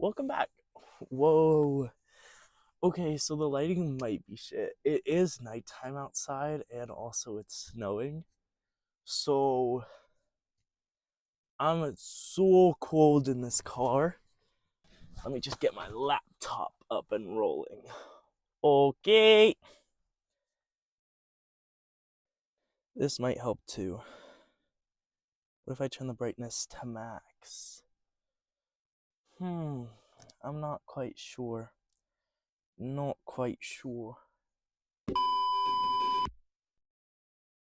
Welcome back. Whoa. Okay, so the lighting might be shit. It is nighttime outside and also it's snowing. So I'm so cold in this car. Let me just get my laptop up and rolling. Okay. This might help too. What if I turn the brightness to max? I'm not quite sure. Not quite sure.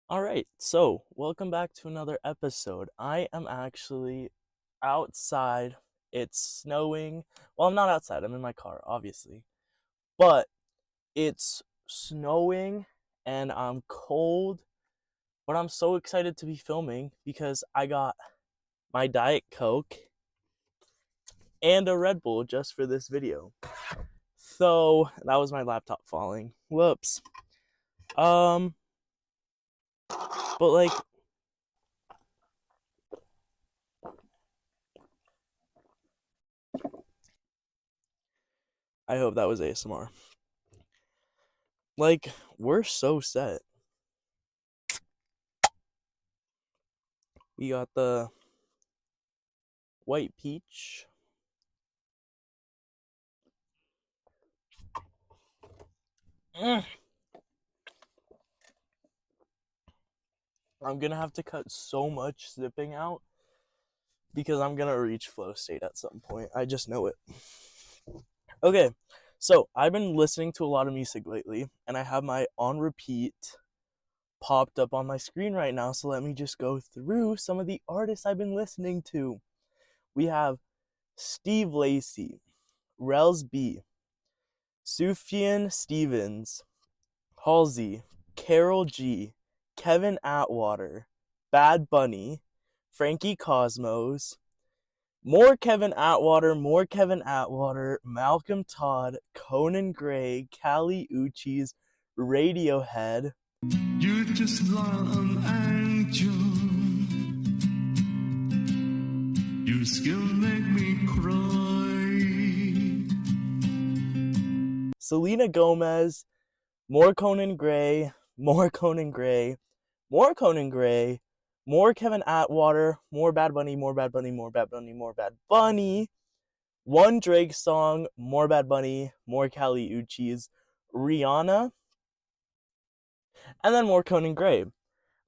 Alright, so welcome back to another episode. I am actually outside. It's snowing. Well, I'm not outside, I'm in my car, obviously. But it's snowing and I'm cold. But I'm so excited to be filming because I got my Diet Coke and a Red Bull just for this video. So that was my laptop falling. Whoops. But like, I hope that was ASMR. Like, we're so set. We got the white peach. I'm gonna have to cut so much sipping out because I'm gonna reach flow state at some point. I just know it. Okay, so I've been listening to a lot of music lately, and I have my on repeat popped up on my screen right now. So let me just go through some of the artists I've been listening to. We have Steve Lacy, Rels B, Sufjan Stevens, Halsey, Carol G, Kevin Atwater, Bad Bunny, Frankie Cosmos, more Kevin Atwater, Malcolm Todd, Conan Gray, Kali Uchis, Radiohead. You just like an angel. You still make me cry. Selena Gomez, more Conan Gray, more Conan Gray, more Conan Gray, more Kevin Atwater, more Bad Bunny, more Bad Bunny, more Bad Bunny, more Bad Bunny, one Drake song, more Bad Bunny, more Kali Uchis, Rihanna, and then more Conan Gray.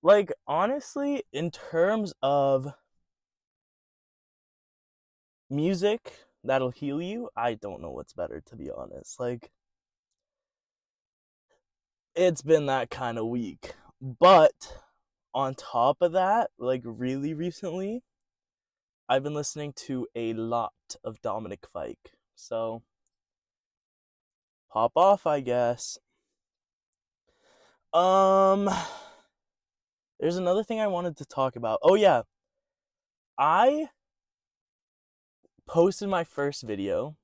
Like, honestly, in terms of music that'll heal you, I don't know what's better, to be honest. Like, it's been that kind of week. But on top of that, like really recently, I've been listening to a lot of Dominic Fike. So, pop off, I guess. Um, there's another thing I wanted to talk about. Oh yeah, I posted my first video,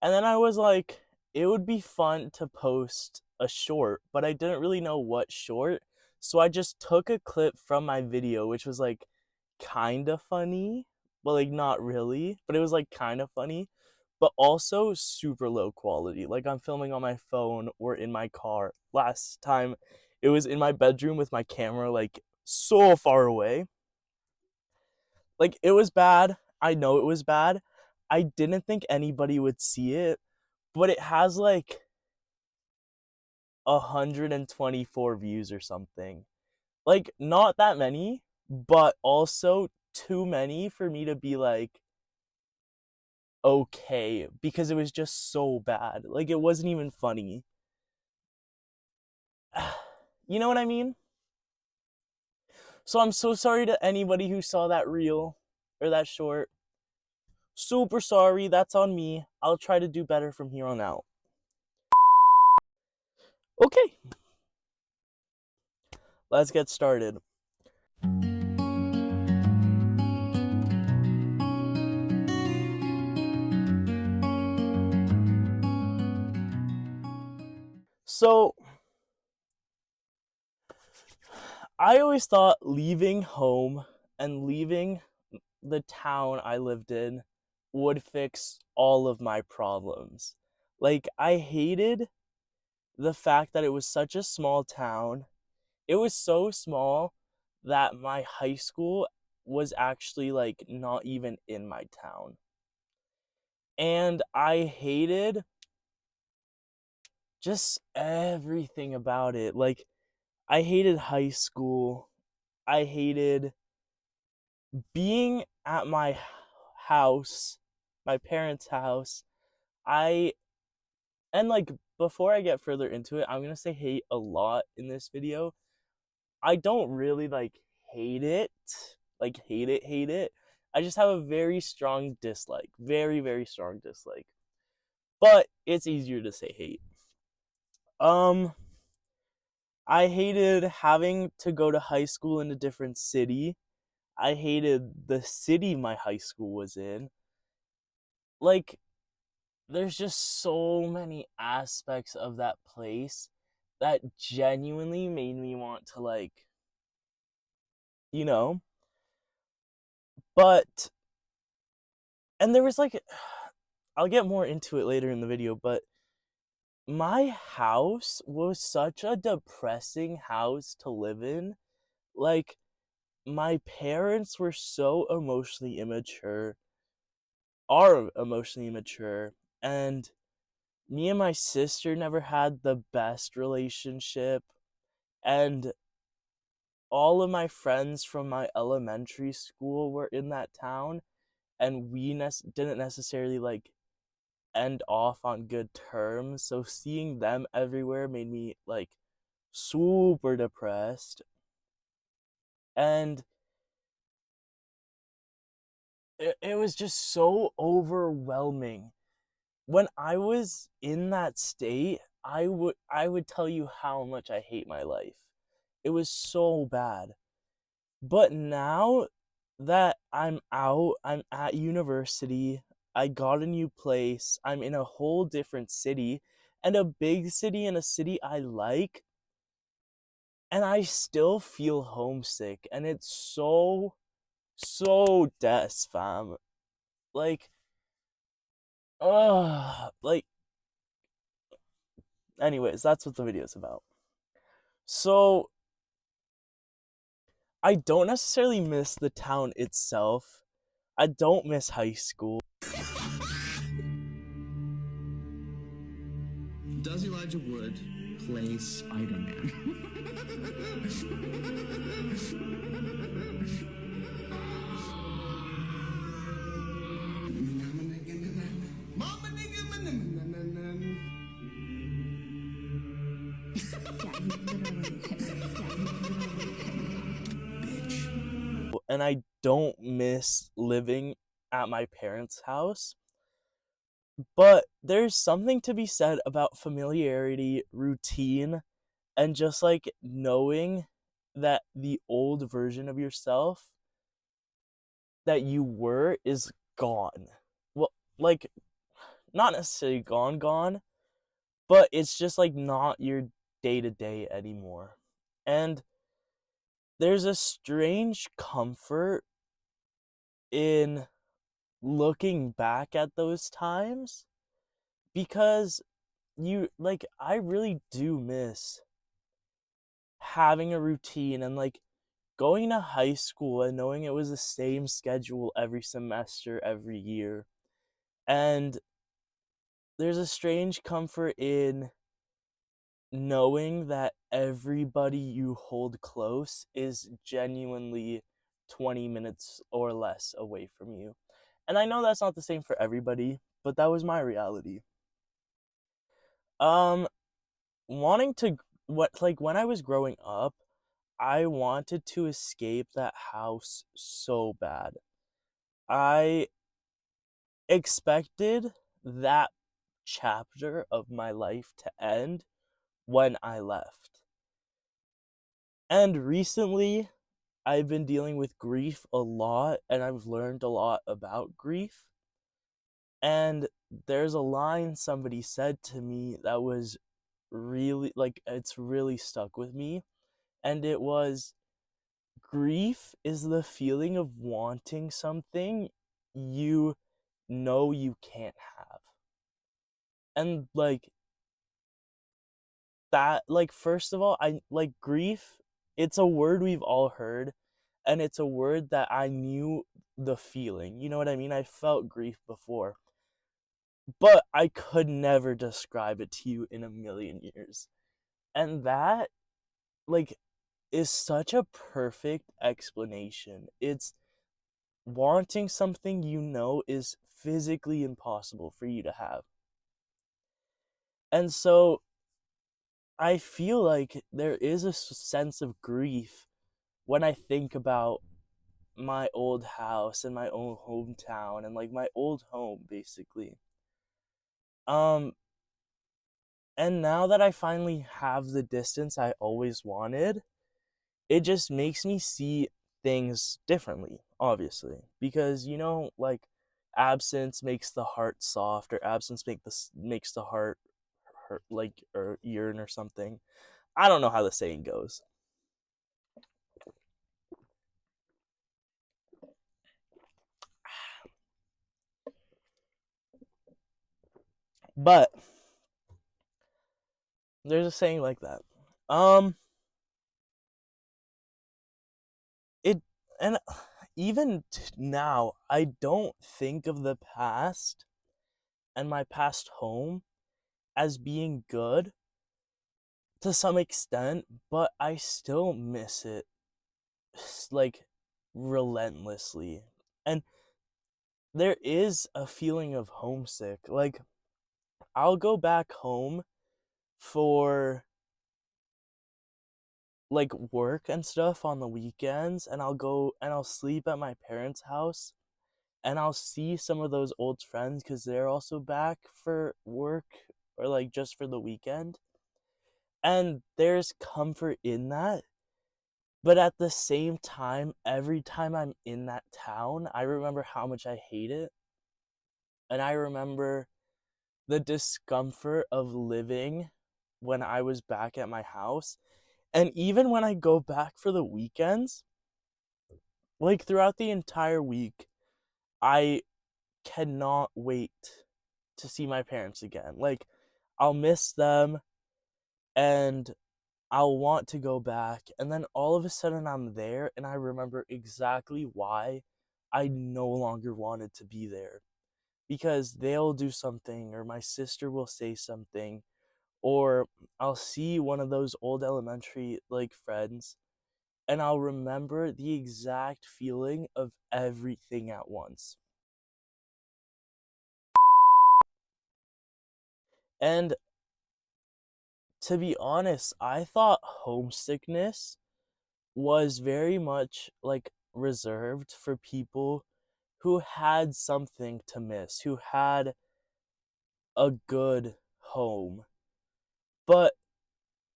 and then I was like, it would be fun to post a short, but I didn't really know what short. So I just took a clip from my video, which was like kind of funny, but like not really, but it was like kind of funny, but also super low quality. Like I'm filming on my phone or in my car. Last time it was in my bedroom with my camera like so far away. Like it was bad. I know it was bad. I didn't think anybody would see it, but it has like 124 views or something. Like not that many, but also too many for me to be like okay, because it was just so bad. Like it wasn't even funny. You know what I mean? So I'm so sorry to anybody who saw that reel or that short. Super sorry, that's on me. I'll try to do better from here on out. Okay, let's get started. So, I always thought leaving home and leaving the town I lived in would fix all of my problems. Like, I hated the fact that it was such a small town. It was so small that my high school was actually like not even in my town. And I hated just everything about it. Like, I hated high school. I hated being at my house, my parents' house. I and like before I get further into it, I'm going to say hate a lot in this video. I don't really like hate it. Like hate it. I just have a very strong dislike. Very very strong dislike. But it's easier to say hate. Um I hated having to go to high school in a different city. I hated the city my high school was in. Like, there's just so many aspects of that place that genuinely made me want to, like, you know? But, and there was like, I'll get more into it later in the video, but my house was such a depressing house to live in. Like, my parents were so emotionally immature, are emotionally immature, and me and my sister never had the best relationship, and all of my friends from my elementary school were in that town, and we didn't necessarily like end off on good terms, so seeing them everywhere made me like super depressed. And it was just so overwhelming. When I was in that state, I would tell you how much I hate my life. It was so bad. But now that I'm out, I'm at university, I got a new place, I'm in a whole different city, and a big city and a city I like, and I still feel homesick, and it's so des, fam. Like, like, anyways, that's what the video's about. So, I don't necessarily miss the town itself. I don't miss high school. Does Elijah Wood play Spider-Man? And I don't miss living at my parents' house. But there's something to be said about familiarity, routine, and just like knowing that the old version of yourself that you were is gone. Well, like, not necessarily gone, but it's just like not your day to day anymore. And there's a strange comfort in looking back at those times, because I really do miss having a routine and like going to high school and knowing it was the same schedule every semester, every year. And there's a strange comfort in knowing that everybody you hold close is genuinely 20 minutes or less away from you. And I know that's not the same for everybody, but that was my reality. Um, wanting to, what, like, when I was growing up, I wanted to escape that house so bad. I expected that chapter of my life to end when I left. And recently, I've been dealing with grief a lot, and I've learned a lot about grief. And there's a line somebody said to me that was really, like, it's really stuck with me. And it was, grief is the feeling of wanting something you know you can't have. And like that, like, first of all, I like grief, it's a word we've all heard, and it's a word that I knew the feeling. You know what I mean? I felt grief before, but I could never describe it to you in a million years. And that, like, is such a perfect explanation. It's wanting something you know is physically impossible for you to have. And so I feel like there is a sense of grief when I think about my old house and my own hometown and like my old home basically. Um and now that I finally have the distance I always wanted, it just makes me see things differently, obviously. Because like absence makes the heart soft, or absence makes the heart hurt, like, or yearn or something. I don't know how the saying goes. But there's a saying like that. Um it and even now I don't think of the past and my past home as being good to some extent, but I still miss it, like, relentlessly. And there is a feeling of homesick. Like, I'll go back home for like work and stuff on the weekends, and I'll go and I'll sleep at my parents' house, and I'll see some of those old friends cuz they're also back for work or like just for the weekend. And there's comfort in that. But at the same time, every time I'm in that town, I remember how much I hate it. And I remember the discomfort of living when I was back at my house. And even when I go back for the weekends, like throughout the entire week, I cannot wait to see my parents again. Like, I'll miss them and I'll want to go back. And then all of a sudden I'm there and I remember exactly why I no longer wanted to be there. Because they'll do something, or my sister will say something, or I'll see one of those old elementary like friends and I'll remember the exact feeling of everything at once. And to be honest, I thought homesickness was very much like reserved for people who had something to miss, who had a good home. But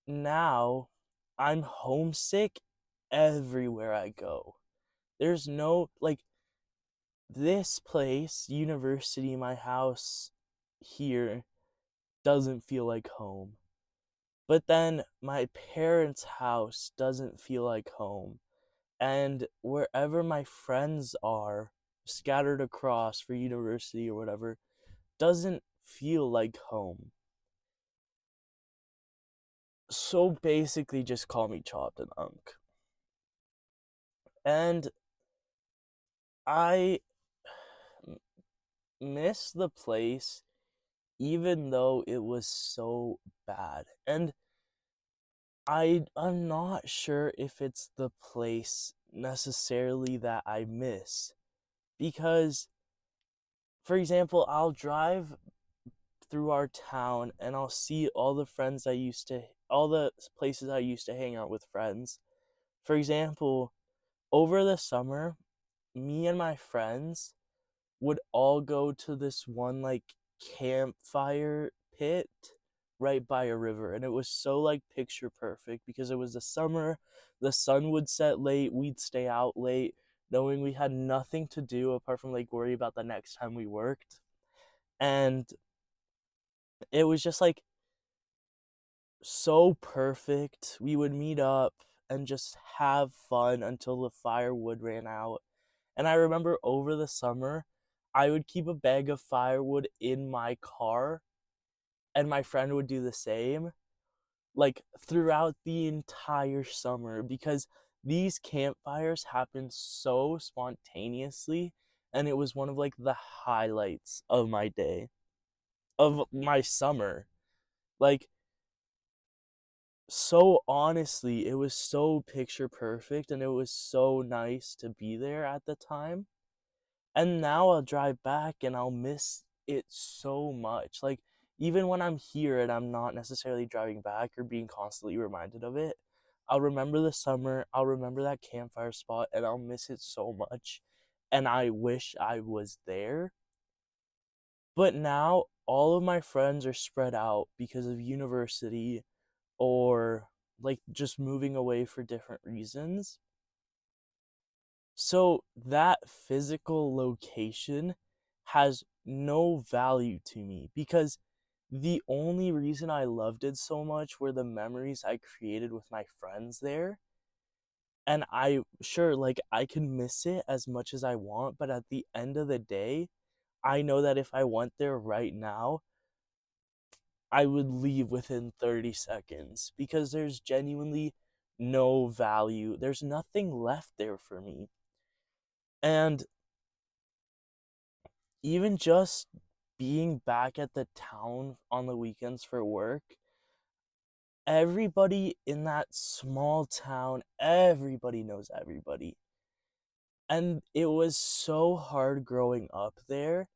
now I'm homesick everywhere I go. There's no, like, this place, university, my house here doesn't feel like home. But then my parents' house doesn't feel like home. And wherever my friends are scattered across for university or whatever doesn't feel like home. So basically just call me chopped and unk. And I miss the place even though it was so bad. And I'm not sure if it's the place necessarily that I miss, because for example, I'll drive through our town and I'll see all the places I used to hang out with friends. For example, over the summer, me and my friends would all go to this one like campfire pit right by a river, and it was so like picture perfect because it was the summer, the sun would set late, we'd stay out late knowing we had nothing to do apart from like worry about the next time we worked. And it was just like so perfect. We would meet up and just have fun until the firewood ran out. And I remember over the summer, I would keep a bag of firewood in my car, and my friend would do the same, like throughout the entire summer, because these campfires happened so spontaneously, and it was one of like the highlights of my day, of my summer. Like, so honestly, it was so picture perfect, and it was so nice to be there at the time. And now I'll drive back and I'll miss it so much. Like, even when I'm here and I'm not necessarily driving back or being constantly reminded of it, I'll remember the summer, I'll remember that campfire spot, and I'll miss it so much. And I wish I was there. But now all of my friends are spread out because of university or like just moving away for different reasons. So that physical location has no value to me because the only reason I loved it so much were the memories I created with my friends there. And I sure like I can miss it as much as I want, but at the end of the day, I know that if I went there right now, I would leave within 30 seconds because there's genuinely no value. There's nothing left there for me. And even just being back at the town on the weekends for work, everybody in that small town, everybody knows everybody. And it was so hard growing up there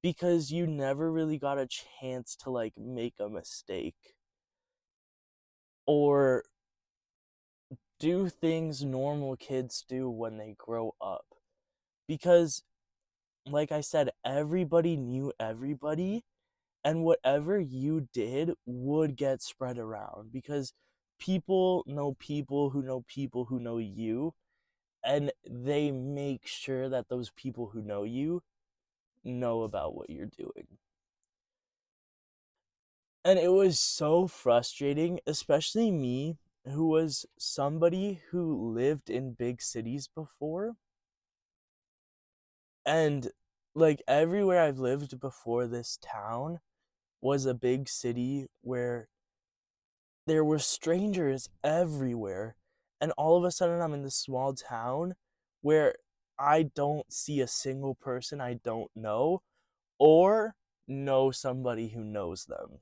because you never really got a chance to like make a mistake or do things normal kids do when they grow up. Because, like I said, everybody knew everybody, and whatever you did would get spread around because people who know people who know you, and they make sure that those people who know you know about what you're doing. And it was so frustrating, especially me, who was somebody who lived in big cities before. And like everywhere I've lived before this town was a big city where there were strangers everywhere. And all of a sudden, I'm in this small town where I don't see a single person I don't know or know somebody who knows them.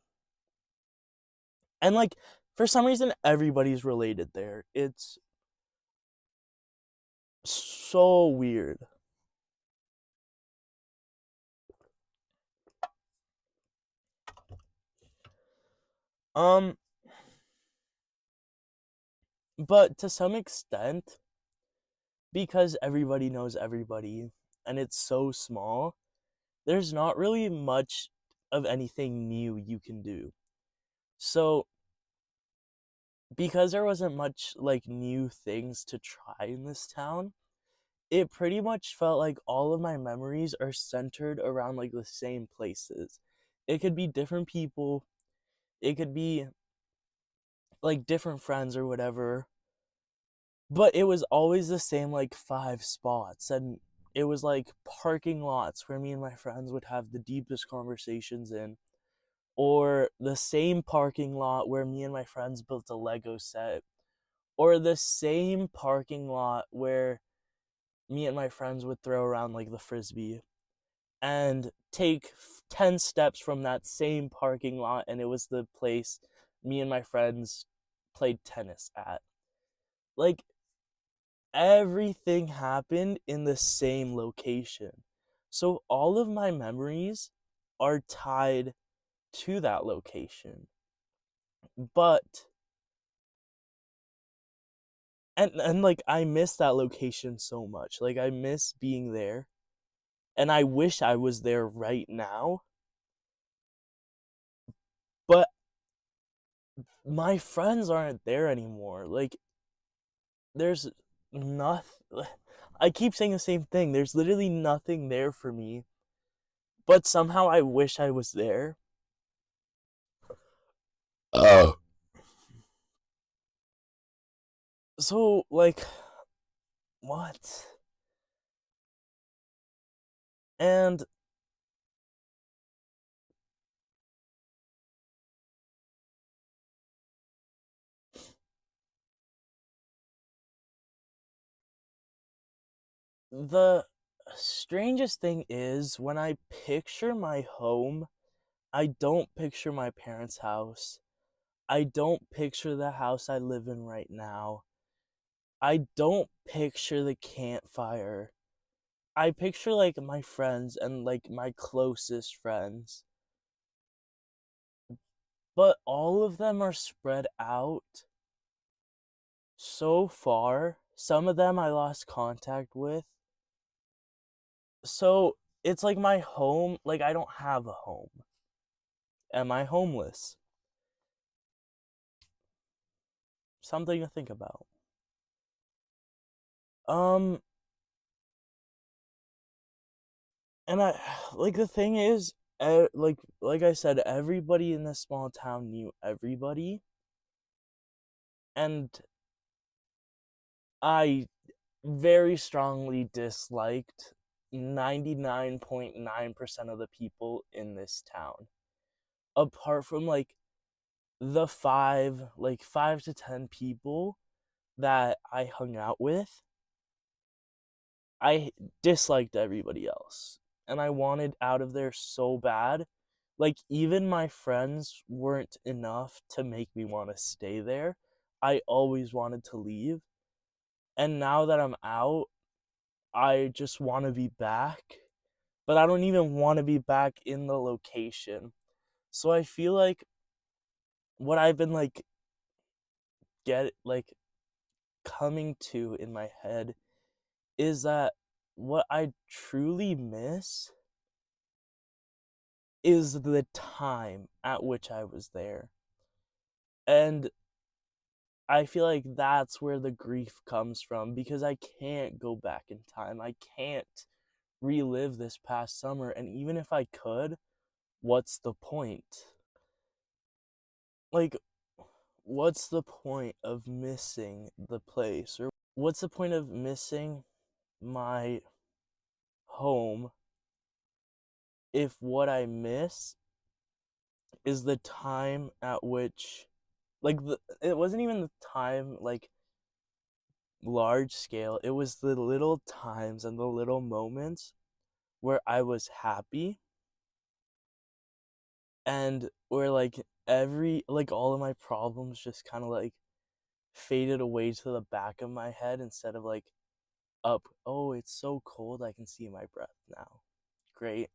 And like, for some reason, everybody's related there. It's so weird. Um, but to some extent, because everybody knows everybody and it's so small, there's not really much of anything new you can do. So, because there wasn't much like new things to try in this town, it pretty much felt like all of my memories are centered around like the same places. It could be different people, it could be like different friends or whatever, but it was always the same like five spots. And it was like parking lots where me and my friends would have the deepest conversations in, or the same parking lot where me and my friends built a Lego set, or the same parking lot where me and my friends would throw around like the frisbee, and take 10 steps from that same parking lot and it was the place me and my friends played tennis at. Like, everything happened in the same location. So all of my memories are tied to that location. But and like I miss that location so much. Like I miss being there and I wish I was there right now. But my friends aren't there anymore. Like there's nothing. I keep saying the same thing. There's literally nothing there for me. But somehow I wish I was there. Oh. So like what? And the strangest thing is, when I picture my home, I don't picture my parents' house. I don't picture the house I live in right now. I don't picture the campfire. I picture like my friends and like my closest friends. But all of them are spread out so far. Some of them I lost contact with. So it's like my home, like I don't have a home. Am I homeless? Something to think about. Um, and I like the thing is, like I said, everybody in this small town knew everybody, and I very strongly disliked 99.9% of the people in this town. Apart from like the like 5 to 10 people that I hung out with, I disliked everybody else. And I wanted out of there so bad. Like, even my friends weren't enough to make me want to stay there. I always wanted to leave. And now that I'm out, I just want to be back. But I don't even want to be back in the location. So I feel like what I've been like coming to in my head is that what I truly miss is the time at which I was there. And I feel like that's where the grief comes from, because I can't go back in time. I can't relive this past summer. And even if I could, what's the point? Like, what's the point of missing the place? Or what's the point of missing my home if what I miss is the time at which, it wasn't even the time like large scale, it was the little times and the little moments where I was happy, and where like all of my problems just kind of like faded away to the back of my head instead of like up. Oh, it's so cold, I can see my breath now. Great.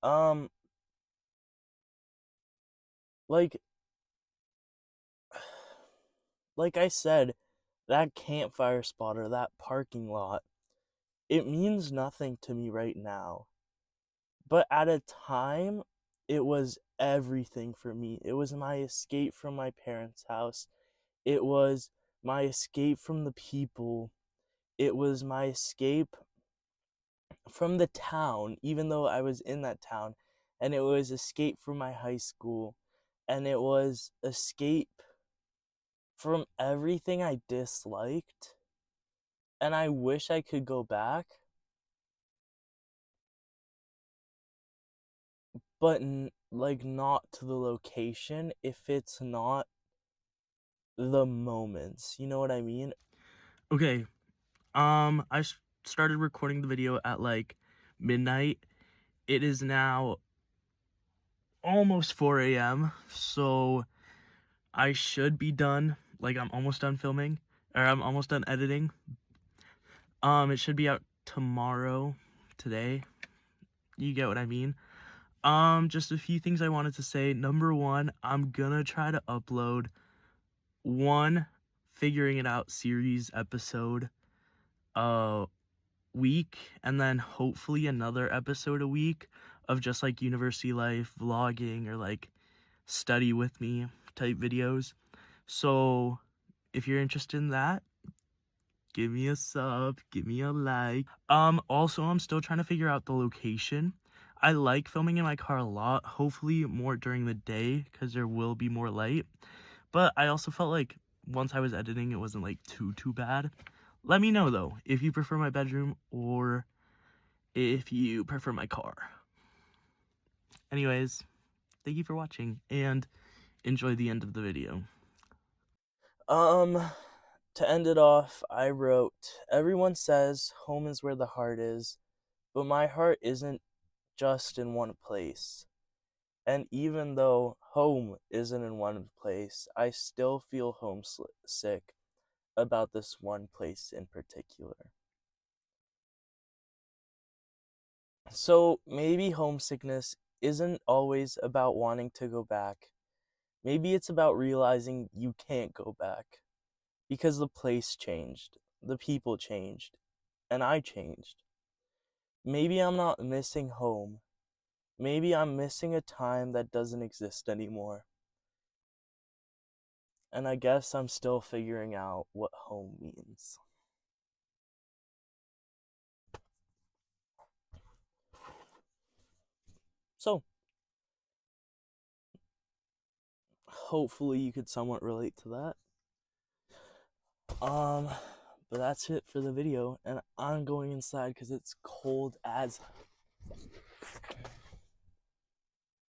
um like like I said, that campfire spot or that parking lot, it means nothing to me right now. But at a time, it was everything for me. It was my escape from my parents' house. It was my escape from the people. It was my escape from the town, even though I was in that town. And it was escape from my high school. And it was escape from everything I disliked. And I wish I could go back, but like not to the location if it's not the moments. You know what I mean? Okay. I started recording the video at like midnight. It is now almost 4 a.m. So I should be done. Like, I'm almost done filming, or I'm almost done editing. It should be out tomorrow, today. You get what I mean? Just a few things I wanted to say. Number one, I'm gonna try to upload one figuring it out series episode a week, and then hopefully another episode a week of just like university life vlogging or like study with me type videos. So if you're interested in that, give me a sub, give me a like. Also, I'm still trying to figure out the location. I like filming in my car a lot, hopefully more during the day because there will be more light. But I also felt like once I was editing, it wasn't like too bad. Let me know though if you prefer my bedroom or if you prefer my car. Anyways, thank you for watching and enjoy the end of the video. To end it off, I wrote, everyone says home is where the heart is, but my heart isn't just in one place. And even though home isn't in one place, I still feel homesick about this one place in particular. So maybe homesickness isn't always about wanting to go back. Maybe it's about realizing you can't go back because the place changed, the people changed, and I changed. Maybe I'm not missing home. Maybe I'm missing a time that doesn't exist anymore. And I guess I'm still figuring out what home means. So, hopefully you could somewhat relate to that. But that's it for the video, and I'm going inside because it's cold as